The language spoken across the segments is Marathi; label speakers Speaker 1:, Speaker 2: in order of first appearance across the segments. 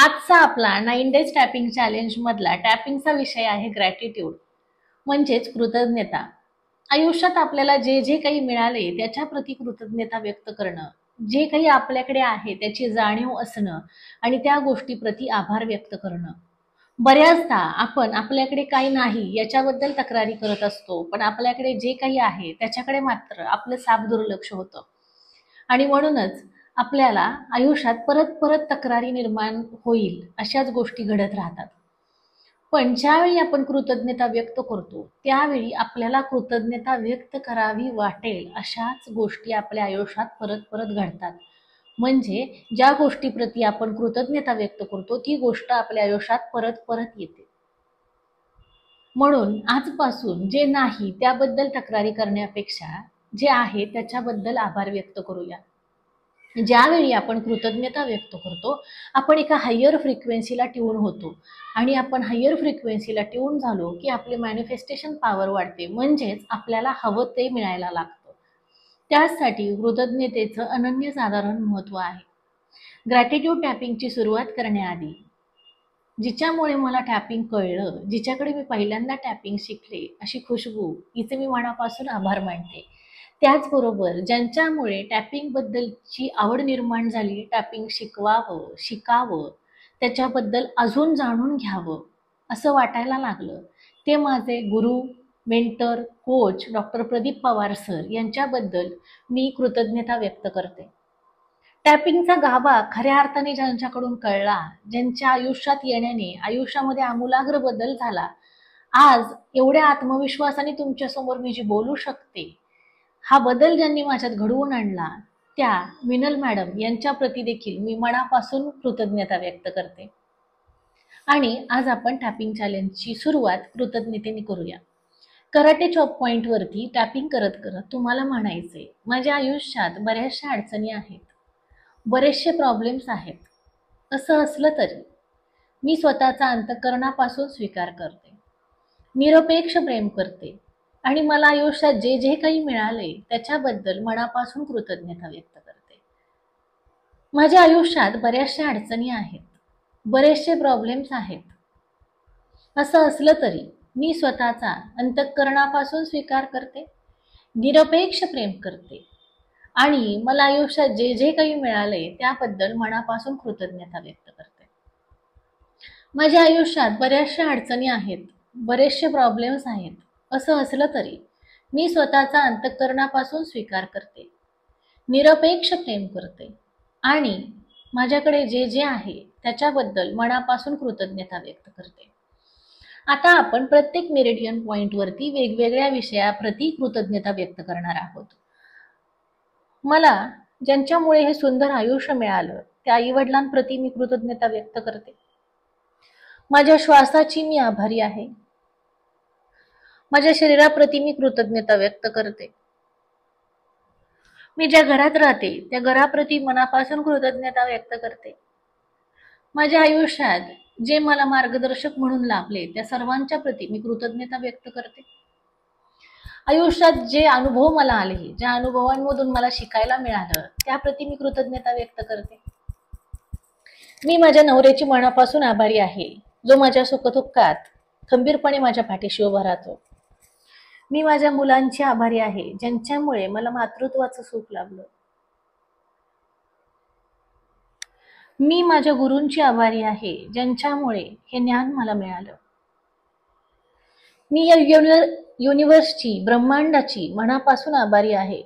Speaker 1: आजचा आपला 9 डेज टॅपिंग चॅलेंज मधला टॅपिंगचा विषय आहे ग्रॅटिट्यूड, म्हणजेच कृतज्ञता. आयुष्यात आपल्याला जे जे काही मिळाले त्याच्या प्रती कृतज्ञता व्यक्त करणं, जे काही आपल्याकडे आहे त्याची जाणीव असणं आणि त्या गोष्टीप्रती आभार व्यक्त करणं. बऱ्याचदा आपण आपल्याकडे काही नाही याच्याबद्दल तक्रारी करत असतो, पण आपल्याकडे जे काही आहे त्याच्याकडे मात्र आपलं साफ दुर्लक्ष होतं. आणि म्हणूनच आपल्याला आयुष्यात परत परत तक्रारी निर्माण होईल अशाच गोष्टी घडत राहतात. पण ज्यावेळी आपण कृतज्ञता व्यक्त करतो त्यावेळी आपल्याला कृतज्ञता व्यक्त करावी वाटेल अशाच गोष्टी आपल्या आयुष्यात परत परत घडतात. म्हणजे ज्या गोष्टीप्रती आपण कृतज्ञता व्यक्त करतो ती गोष्ट आपल्या आयुष्यात परत परत येते. म्हणून आजपासून जे नाही त्याबद्दल तक्रारी करण्यापेक्षा जे आहे त्याच्याबद्दल आभार व्यक्त करूया. ज्यावेळी आपण कृतज्ञता व्यक्त करतो आपण एका हायर फ्रिक्वेन्सीला ट्यून होतो आणि आपण हायर फ्रिक्वेन्सीला ट्यून झालो की आपले मॅनिफेस्टेशन पॉवर वाढते, म्हणजेच आपल्याला हवं ते मिळायला लागतं. त्यासाठी कृतज्ञतेचं अनन्यसाधारण महत्त्व आहे. ग्रॅटिट्यूड टॅपिंगची सुरुवात करण्याआधी जिच्यामुळे मला टॅपिंग कळलं, जिच्याकडे मी पहिल्यांदा टॅपिंग शिकले अशी खुशबू, हिचे मी मनापासून आभार मानते. त्याचबरोबर ज्यांच्यामुळे टॅपिंग बद्दलची आवड निर्माण झाली, टॅपिंग शिकवावं शिकावं त्याच्याबद्दल अजून जाणून घ्यावं असं वाटायला लागलं, ते माझे गुरु, mentor, coach doctor Pradeep Pawar sir यांच्याबद्दल मी कृतज्ञता व्यक्त करते. टॅपिंगचा गाभा खऱ्या अर्थाने ज्यांच्याकडून कळला, ज्यांच्या आयुष्यात येण्याने आयुष्यामध्ये आमूलाग्र बदल झाला, आज एवढ्या आत्मविश्वासाने तुमच्यासमोर मी जी बोलू शकते, हा बदल ज्यांनी माझ्यात घडवून आणला त्या मिनल मॅडम यांच्या प्रती देखील मी मनापासून कृतज्ञता व्यक्त करते. आणि आज आपण टॅपिंग चॅलेंजची सुरुवात कृतज्ञतेने करूया. कराटे चॉप पॉइंट वरती टॅपिंग करत करत तुम्हाला म्हणायचे, माझ्या आयुष्यात बऱ्याचशा अडचणी आहेत, बरेचसे प्रॉब्लेम्स आहेत. असं असलं तरी मी स्वतःचा अंतःकरणापासून स्वीकार करते, निरपेक्ष प्रेम करते आणि मला आयुष्यात जे जे काही मिळाले त्याच्याबद्दल मनापासून कृतज्ञता व्यक्त करते. माझ्या आयुष्यात बऱ्याचशा अडचणी आहेत, बरेचसे प्रॉब्लेम्स आहेत. असं असलं तरी मी स्वतःचा अंतःकरणापासून स्वीकार करते, निरपेक्ष प्रेम करते आणि मला आयुष्यात जे जे काही मिळाले त्याबद्दल मनापासून कृतज्ञता व्यक्त करते. माझ्या आयुष्यात बऱ्याचशा अडचणी आहेत, बरेचसे प्रॉब्लेम्स आहेत. असं असलं तरी मी स्वतःचा अंतःकरणापासून स्वीकार करते, निरपेक्ष प्रेम करते आणि माझ्याकडे जे जे आहे त्याच्याबद्दल मनापासून कृतज्ञता व्यक्त करते. आता आपण प्रत्येक मेरिडियन पॉइंट वरती वेगवेगळ्या विषयाप्रती कृतज्ञता व्यक्त करणार आहोत. मला ज्यांच्यामुळे हे सुंदर आयुष्य मिळालं त्या आईवडिलांप्रती मी कृतज्ञता व्यक्त करते. माझ्या श्वासाची मी आभारी आहे. माझ्या शरीराप्रती मी कृतज्ञता व्यक्त करते. मी ज्या घरात राहते त्या घराप्रती मनापासून कृतज्ञता व्यक्त करते. माझ्या आयुष्यात जे मला मार्गदर्शक म्हणून लाभले त्या सर्वांच्या प्रती मी कृतज्ञता व्यक्त करते. आयुष्यात जे अनुभव मला आले, ज्या अनुभवांमधून मला शिकायला मिळालं त्याप्रती मी कृतज्ञता व्यक्त करते. मी माझ्या नवऱ्याची मनापासून आभारी आहे, जो माझ्या सुखदुःखात खंबीरपणे माझ्या पाठीशी उभा राहतो. मी माझ्या मुलांची आभारी आहे, ज्यांच्यामुळे मला मातृत्वाचं सुख लाभलं. मी माझ्या गुरूंची आभारी आहे, ज्यांच्यामुळे हे ज्ञान मला मिळालं. मी या युनिव्हर्सची, ब्रह्मांडाची मनापासून आभारी आहे.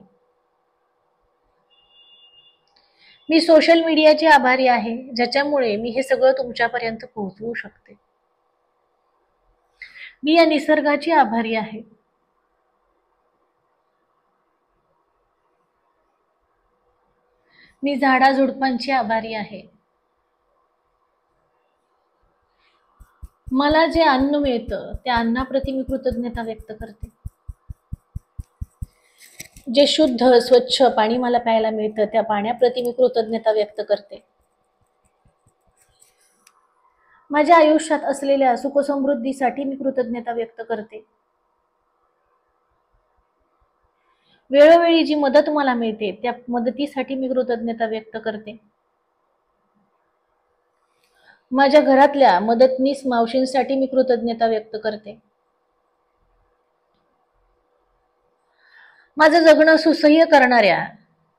Speaker 1: मी सोशल मीडियाची आभारी आहे, ज्याच्यामुळे मी हे सगळं तुमच्यापर्यंत पोहोचवू शकते. मी या निसर्गाची आभारी आहे. मी झाडाझुडपांची आभारी आहे. मला जे अन्न मिळतं त्या अन्नाप्रती मी कृतज्ञता व्यक्त करते. जे शुद्ध स्वच्छ पाणी मला प्यायला मिळतं त्या पाण्याप्रती मी कृतज्ञता व्यक्त करते. माझ्या आयुष्यात असलेल्या सुखसमृद्धीसाठी मी कृतज्ञता व्यक्त करते. वेळोवेळी जी मदत मला मिळते त्या मदतीसाठी मी कृतज्ञता व्यक्त करते. माझ्या घरातल्या मदतनीस मावशींसाठी मी कृतज्ञता व्यक्त करते. माझं जगणं सुसह्य करणाऱ्या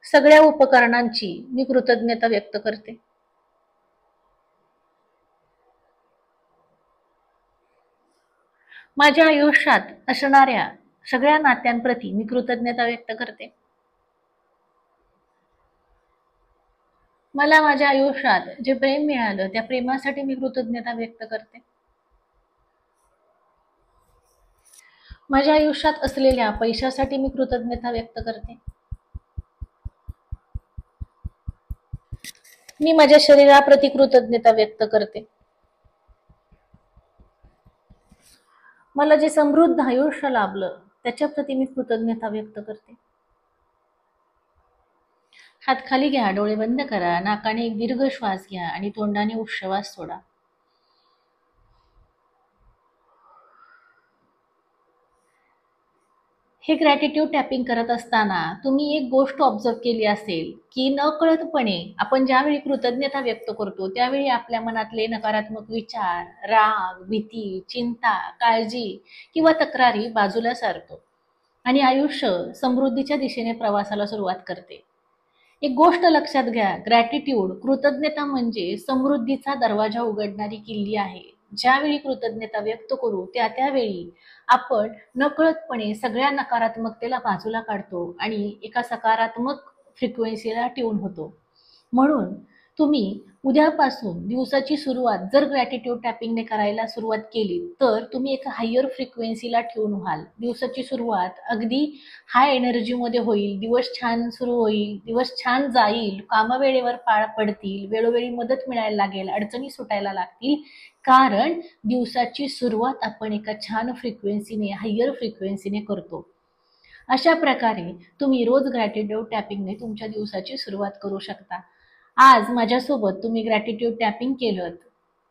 Speaker 1: सगळ्या उपकरणांची मी कृतज्ञता व्यक्त करते. माझ्या आयुष्यात असणाऱ्या सगळ्या नात्यांप्रती मी कृतज्ञता व्यक्त करते. मला माझ्या आयुष्यात जे प्रेम मिळालं त्या प्रेमासाठी मी कृतज्ञता व्यक्त करते. माझ्या आयुष्यात असलेल्या पैशासाठी मी कृतज्ञता व्यक्त करते. मी माझ्या शरीराप्रती कृतज्ञता व्यक्त करते. मला जे समृद्ध आयुष्य लाभलं त्याच्याप्रती मी कृतज्ञता व्यक्त करते. हात खाली घ्या, डोळे बंद करा, नाकाने एक दीर्घ श्वास घ्या आणि तोंडाने उच्छ्वास सोडा. हे ग्रॅटिट्यूड टॅपिंग करत असताना तुम्ही एक गोष्ट ऑब्झर्व केली असेल की नकळतपणे आपण ज्यावेळी कृतज्ञता व्यक्त करतो त्यावेळी आपल्या मनातले नकारात्मक विचार, राग, भीती, चिंता, काळजी किंवा तक्रारी बाजूला सारतो आणि आयुष्य समृद्धीच्या दिशेने प्रवासाला सुरुवात करते. एक गोष्ट लक्षात घ्या, ग्रॅटिट्यूड कृतज्ञता म्हणजे समृद्धीचा दरवाजा उघडणारी किल्ली आहे. ज्यावेळी कृतज्ञता व्यक्त करू त्यावेळी आपण नकळतपणे सगळ्या नकारात्मकतेला बाजूला काढतो आणि एका सकारात्मक फ्रिक्वेन्सीला ट्यून होतो. म्हणून तुम्ही उद्यापासून दिवसाची सुरुवात जर ग्रॅटिट्यूड टॅपिंगने करायला सुरुवात केली तर तुम्ही एका हायर फ्रिक्वेन्सीला ट्यून व्हाल. दिवसाची सुरुवात अगदी हाय एनर्जीमध्ये होईल, दिवस छान सुरू होईल, दिवस छान जाईल, कामं वेळेवर पार पडतील, वेळोवेळी मदत मिळायला लागेल, अडचणी सुटायला लागतील, कारण दिवसाची सुरुवात आपण एका छान फ्रिक्वेन्सीने, हायर फ्रिक्वेन्सीने करतो. अशा प्रकारे तुम्ही रोज ग्रॅटिट्यूड टॅपिंगने तुमच्या दिवसाची सुरुवात करू शकता. आज माझ्यासोबत तुम्ही ग्रॅटिट्यूड टॅपिंग केलं,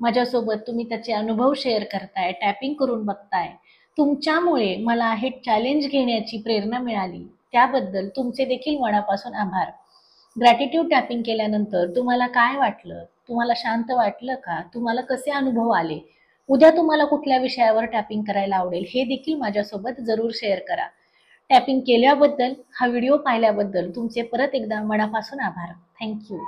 Speaker 1: माझ्यासोबत तुम्ही त्याचे अनुभव शेअर करताय, टॅपिंग करून बघताय, तुमच्यामुळे मला हे चॅलेंज घेण्याची प्रेरणा मिळाली, त्याबद्दल तुमचे देखील मनापासून आभार. ग्रॅटिट्यूड टॅपिंग केल्यानंतर तुम्हाला काय वाटलं? तुम्हाला शांत वाटलं का? तुम्हाला कसे अनुभव आले? उद्या तुम्हाला कुठल्या विषयावर टॅपिंग करायला आवडेल हे देखील माझ्यासोबत जरूर शेअर करा. टॅपिंग केल्याबद्दल, हा व्हिडिओ पाहिल्याबद्दल तुमचे परत एकदा मनापासून आभार. थँक्यू.